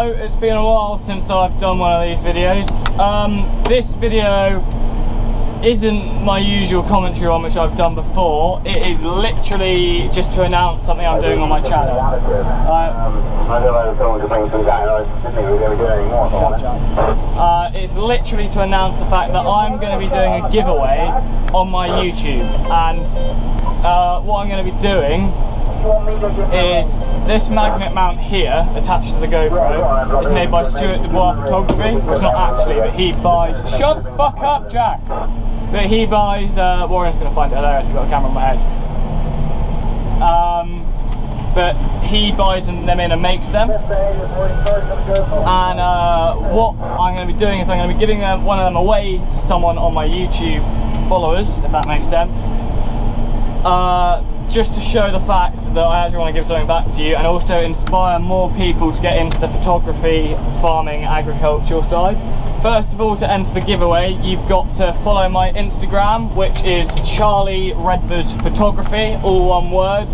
So it's been a while since I've done one of these videos. This video isn't my usual commentary one which I've done before. It is literally just to announce something I'm doing on my channel. It's literally to announce the fact that I'm going to be doing a giveaway on my YouTube, and what I'm going to be doing is this magnet mount here attached to the GoPro is made by Stuart Dubois Photography. Well, it's not actually, but he buys. Shut the fuck up, Jack! But he buys. Warren's gonna find it hilarious. I've got a camera on my head. But he buys them in and makes them. And what I'm going to be doing is I'm going to be giving one of them away to someone on my YouTube followers, if that makes sense. Just to show the fact that I actually want to give something back to you, and also inspire more people to get into the photography, farming, agricultural side. First of all, to enter the giveaway, you've got to follow my Instagram, which is Charlie Redford Photography, all one word.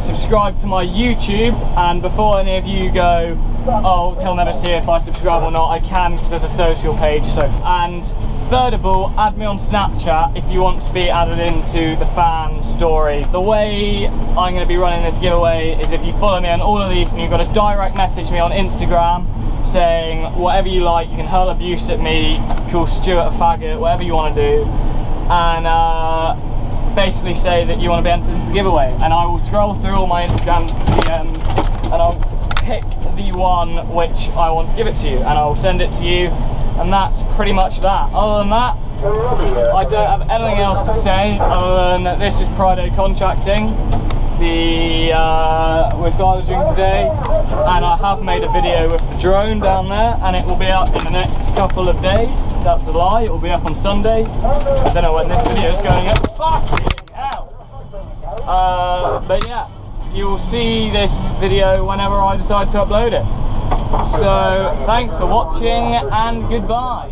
Subscribe to my YouTube, and before any of you go, oh, he'll never see if I subscribe or not, I can, because there's a social page. And third of all, add me on Snapchat if you want to be added into the fan story. The way I'm going to be running this giveaway is if you follow me on all of these, and you've got to direct message me on Instagram saying whatever you like. You can hurl abuse at me, call Stuart a faggot, whatever you want to do, and basically say that you want to be entered into the giveaway, and I will scroll through all my Instagram DMs and I'll pick the one which I want to give it to you, and I'll send it to you, and that's pretty much that. Other than that, I don't have anything else to say other than that this is Friday contracting. We're silaging today, and I have made a video with the drone down there, and it will be up in the next couple of days. That's a lie, it will be up on Sunday. I don't know when this video is going up. Fucking hell! But yeah, you will see this video whenever I decide to upload it. So thanks for watching, and goodbye.